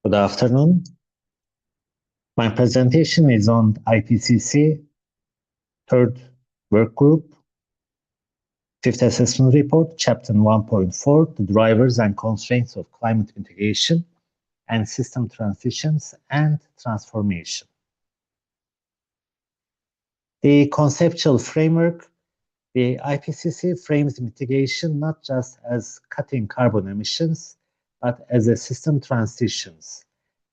Good afternoon. My presentation is on IPCC third work group, fifth assessment report, chapter 1.4, the drivers and constraints of climate mitigation and system transitions and transformation. The conceptual framework, the IPCC frames mitigation not just as cutting carbon emissions, but as a system transitions.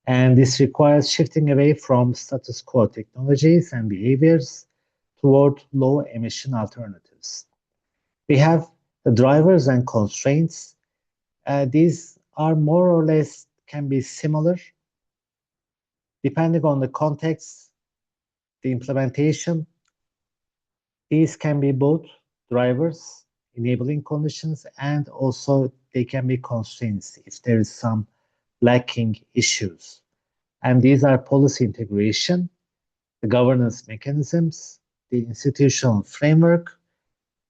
And this requires shifting away from status quo technologies and behaviors toward low emission alternatives. We have the drivers and constraints. These are more or less can be similar depending on the context, the implementation. These can be both drivers, enabling conditions, and also they can be constraints if there is some lacking issues. And these are policy integration, the governance mechanisms, the institutional framework,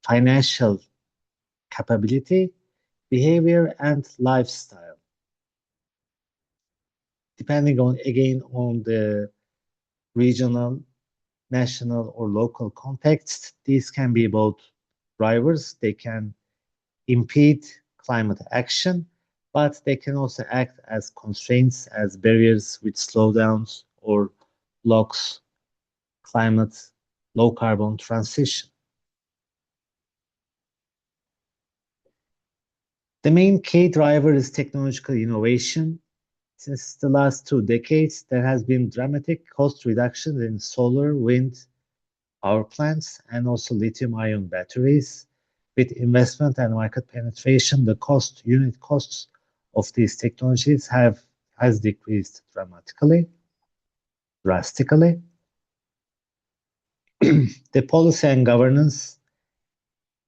financial capability, behavior, and lifestyle. Depending on, again, on the regional, national, or local context, these can be both drivers. They can impede climate action, but they can also act as constraints, as barriers which slow down or blocks climate low carbon transition. The main key driver is technological innovation. Since the last 2 decades, there has been dramatic cost reductions in solar, wind, power plants, and also lithium-ion batteries. With investment and market penetration, the unit costs of these technologies has decreased drastically. The policy and governance,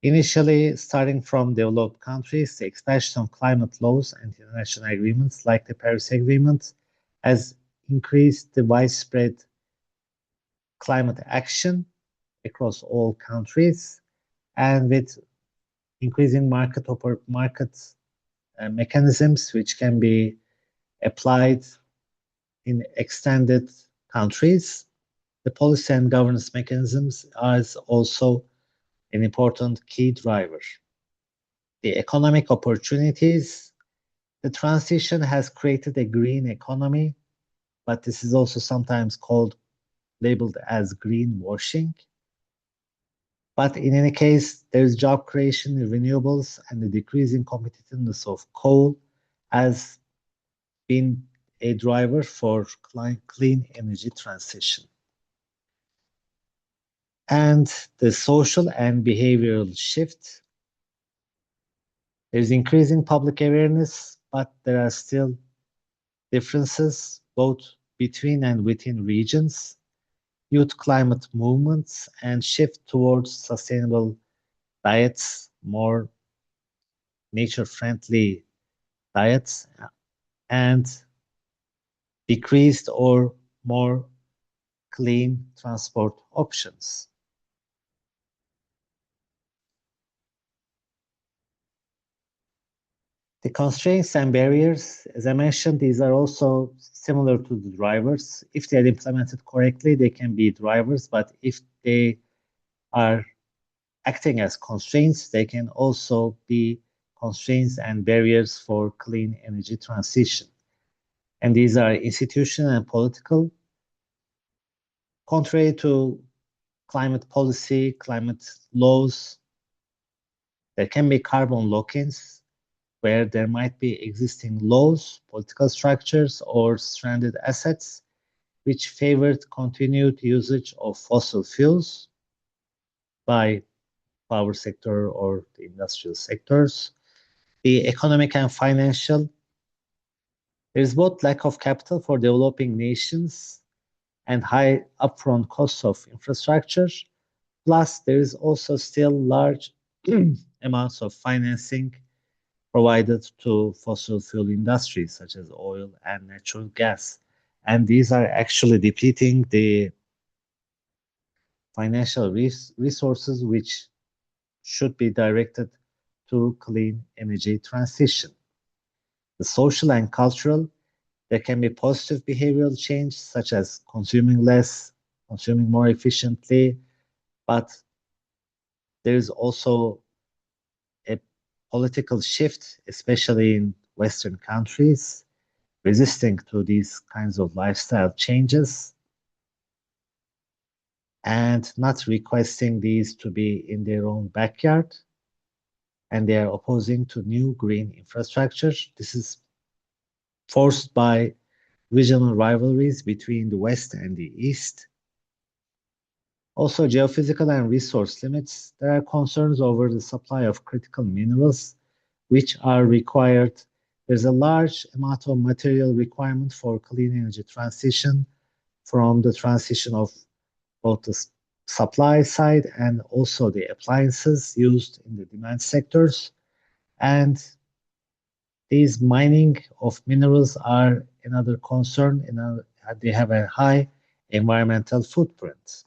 initially starting from developed countries, the expansion of climate laws and international agreements like the Paris Agreement has increased the widespread climate action across all countries, and with increasing market mechanisms which can be applied in extended countries. The policy and governance mechanisms are also an important key driver. The economic opportunities, the transition has created a green economy, but this is also sometimes labeled as greenwashing. But in any case, there's job creation in renewables, and the decreasing competitiveness of coal has been a driver for clean energy transition. And the social and behavioral shift. There's increasing public awareness, but there are still differences both between and within regions. Youth climate movements and shift towards sustainable diets, more nature-friendly diets, and decreased or more clean transport options. The constraints and barriers, as I mentioned, these are also similar to the drivers. If they are implemented correctly, they can be drivers, but if they are acting as constraints, they can also be constraints and barriers for clean energy transition. And these are institutional and political. Contrary to climate policy, climate laws, there can be carbon lock-ins where there might be existing laws, political structures, or stranded assets which favored continued usage of fossil fuels by power sector or the industrial sectors. The economic and financial, there is both lack of capital for developing nations and high upfront costs of infrastructure. Plus, there is also still large amounts of financing provided to fossil fuel industries such as oil and natural gas. And these are actually depleting the financial resources which should be directed to clean energy transition. The social and cultural, There can be positive behavioral change, such as consuming less, consuming more efficiently, but there is also a political shift, especially in Western countries, resisting to these kinds of lifestyle changes and not requesting these to be in their own backyard. And they are opposing to new green infrastructure. This is forced by regional rivalries between the West and the East. Also, geophysical and resource limits. There are concerns over the supply of critical minerals, which are required. There's a large amount of material requirement for clean energy transition, from the transition of both the supply side and also the appliances used in the demand sectors. And these mining of minerals are another concern. They have a high environmental footprint.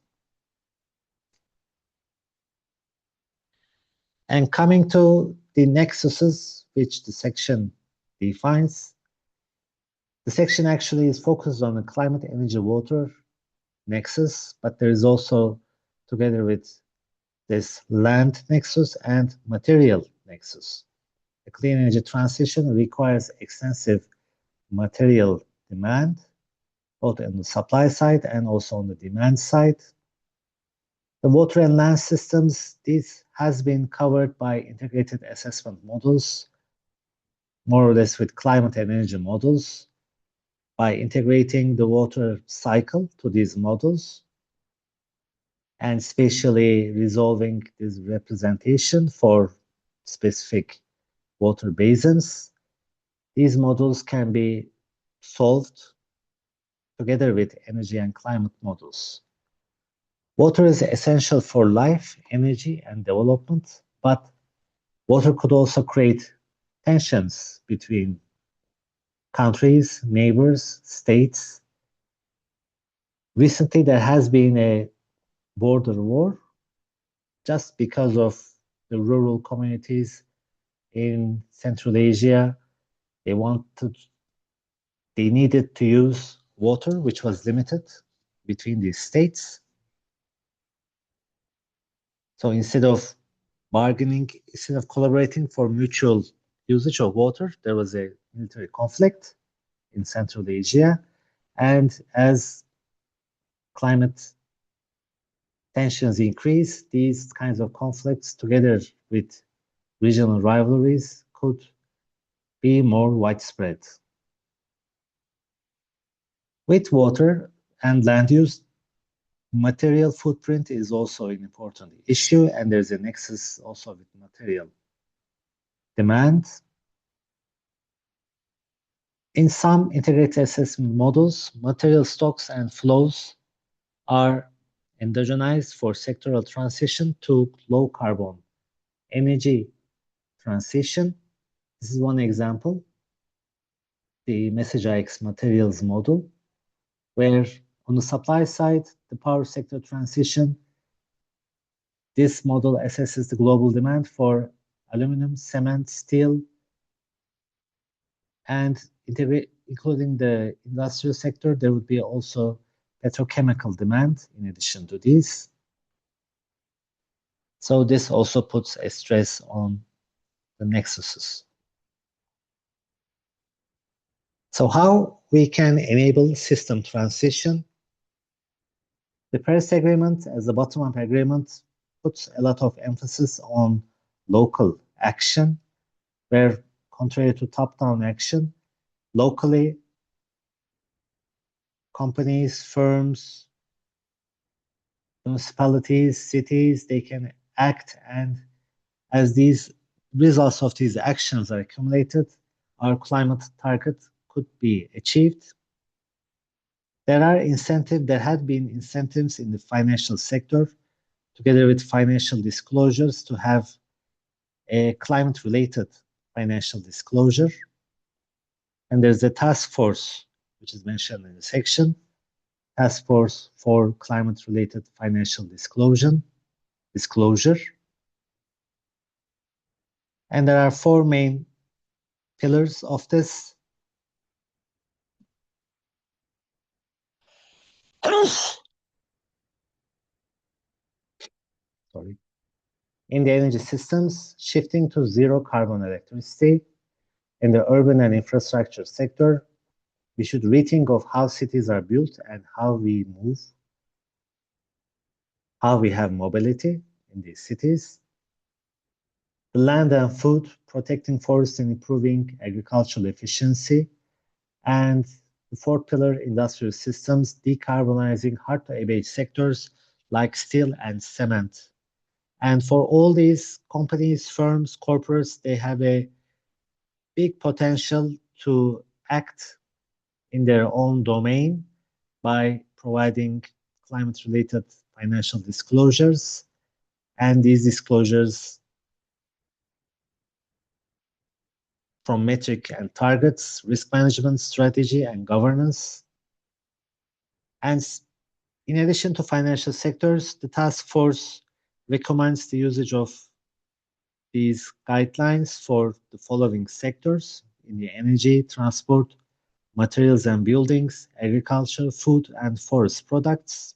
And coming to the nexuses, which the section defines, the section actually is focused on the climate, energy, water nexus, but there is also, together with this, land nexus and material nexus. The clean energy transition requires extensive material demand, both on the supply side and also on the demand side. The water and land systems, this has been covered by integrated assessment models, more or less with climate and energy models. By integrating the water cycle to these models and spatially resolving this representation for specific water basins, these models can be solved together with energy and climate models. Water is essential for life, energy, and development, but water could also create tensions between countries, neighbors, states. Recently, there has been a border war just because of the rural communities in Central Asia. They needed to use water, which was limited between these states. So instead of collaborating for mutual usage of water, there was a military conflict in Central Asia. And as climate tensions increase, these kinds of conflicts, together with regional rivalries, could be more widespread. With water and land use, material footprint is also an important issue, and there's a nexus also with material demand. In some integrated assessment models, material stocks and flows are endogenized for sectoral transition to low carbon energy transition. This is one example, the Message IX materials model, where on the supply side, the power sector transition, this model assesses the global demand for aluminum, cement, steel, and including the industrial sector. There would be also petrochemical demand in addition to these. So this also puts a stress on the nexuses. So how we can enable system transition? The Paris Agreement, as the bottom-up agreement, puts a lot of emphasis on local action, where contrary to top-down action, locally, companies, firms, municipalities, cities, they can act, and as these results of these actions are accumulated, our climate target could be achieved. There have been incentives in the financial sector, together with financial disclosures, to have a climate-related financial disclosure. And there's a task force, which is mentioned in the section, task force for climate-related financial disclosure. And there are four main pillars of this. Sorry. In the energy systems, shifting to zero carbon electricity in the urban and infrastructure sector, we should rethink of how cities are built and how we move, how we have mobility in these cities. The land and food, protecting forests and improving agricultural efficiency. And the fourth pillar, industrial systems, decarbonizing hard-to-abate sectors like steel and cement. And for all these companies, firms, corporates, they have a big potential to act in their own domain by providing climate-related financial disclosures. And these disclosures from metric and targets, risk management strategy and governance. And in addition to financial sectors, the task force recommends the usage of these guidelines for the following sectors in the energy, transport, materials and buildings, agriculture, food and forest products.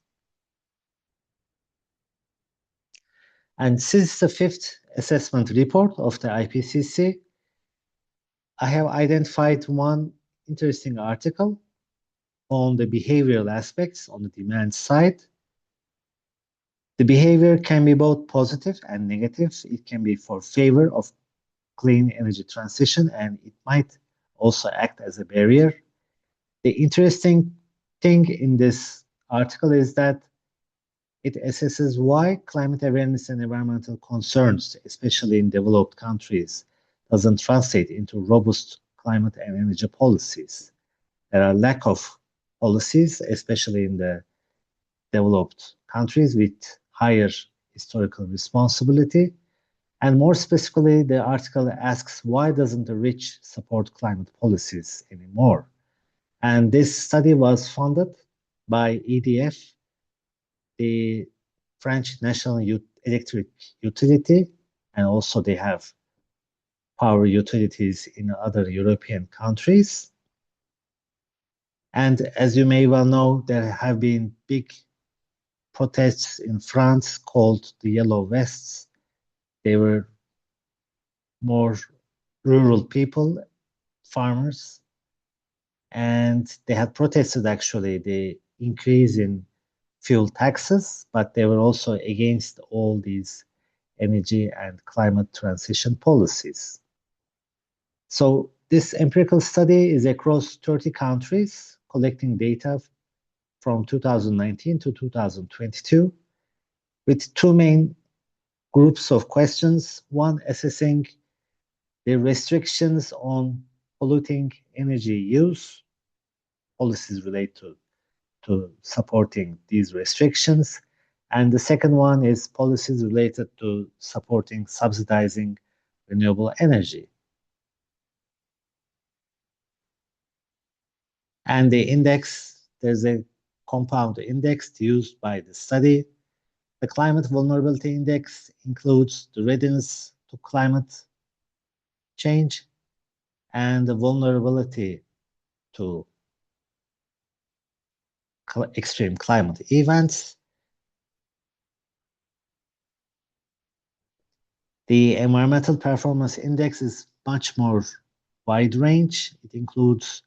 And since the fifth assessment report of the IPCC, I have identified one interesting article on the behavioral aspects on the demand side. The behavior can be both positive and negative. It can be for favor of clean energy transition, and it might also act as a barrier. The interesting thing in this article is that it assesses why climate awareness and environmental concerns, especially in developed countries, doesn't translate into robust climate and energy policies. There are lack of policies, especially in the developed countries with higher historical responsibility. And more specifically, the article asks, why doesn't the rich support climate policies anymore? And this study was funded by EDF, the French national electric utility, and also they have power utilities in other European countries. And as you may well know, there have been big protests in France called the Yellow Vests. They were more rural people, farmers, and they had protested actually the increase in fuel taxes, but they were also against all these energy and climate transition policies. So this empirical study is across 30 countries, collecting data from 2019 to 2022, with two main groups of questions. One, assessing the restrictions on polluting energy use, policies related to supporting these restrictions. And the second one is policies related to supporting, subsidizing renewable energy. And the index, there's a compound index used by the study. The climate vulnerability index includes the readiness to climate change and the vulnerability to extreme climate events. The environmental performance index is much more wide range. It includes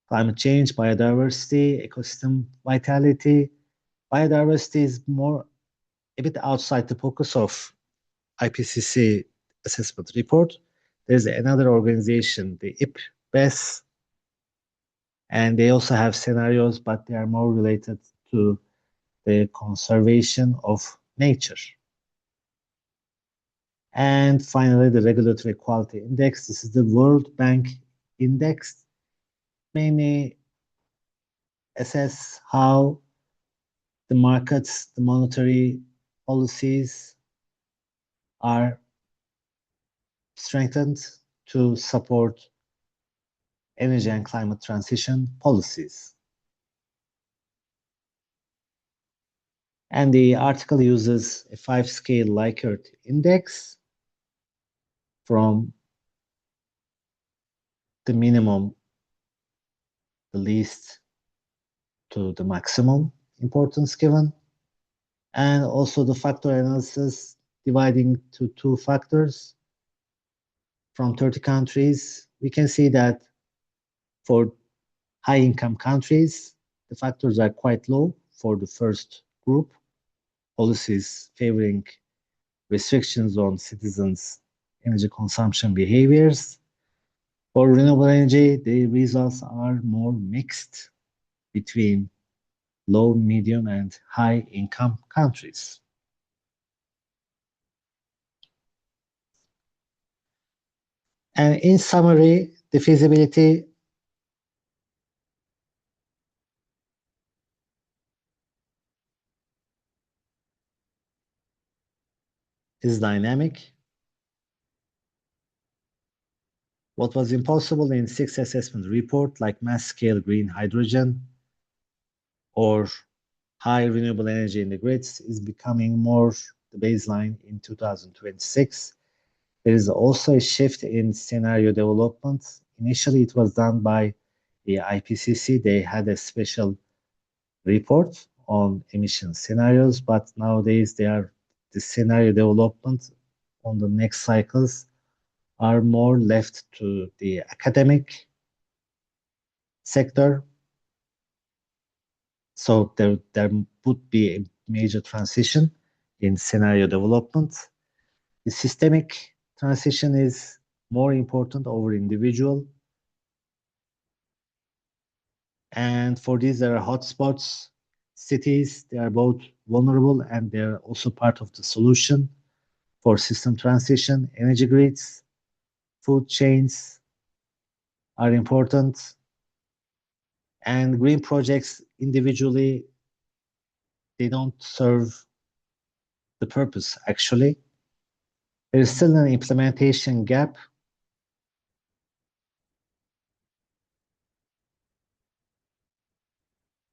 climate change, biodiversity, ecosystem vitality. Biodiversity is more a bit outside the focus of IPCC assessment report. There's another organization, the IPBES, and they also have scenarios, but they are more related to the conservation of nature. And finally, the regulatory quality index. This is the World Bank index, mainly assess how the markets, the monetary policies are strengthened to support energy and climate transition policies. And the article uses a 5-scale Likert index from the minimum, the least, to the maximum importance given. And also the factor analysis dividing to two factors from 30 countries. We can see that for high income countries, the factors are quite low for the first group. Policies favoring restrictions on citizens' energy consumption behaviors. For renewable energy, the results are more mixed between low, medium, and high income countries. And in summary, the feasibility is dynamic. What was impossible in six assessment report like mass-scale green hydrogen or high renewable energy in the grids is becoming more the baseline in 2026. There is also a shift in scenario development. Initially, it was done by the IPCC. They had a special report on emission scenarios, but nowadays the scenario development on the next cycles are more left to the academic sector. So there would be a major transition in scenario development. The systemic transition is more important over individual. And for these, there are hotspots, cities, they are both vulnerable and they're also part of the solution for system transition. Energy grids, food chains are important. And green projects individually, they don't serve the purpose actually. There is still an implementation gap.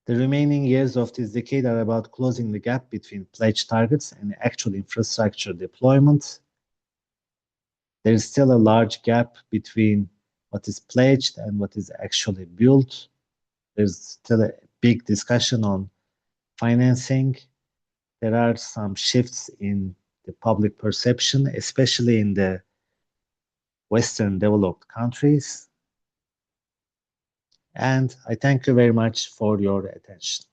The remaining years of this decade are about closing the gap between pledged targets and actual infrastructure deployment. There is still a large gap between what is pledged and what is actually built. There's still a big discussion on financing. There are some shifts in the public perception, especially in the Western developed countries. And I thank you very much for your attention.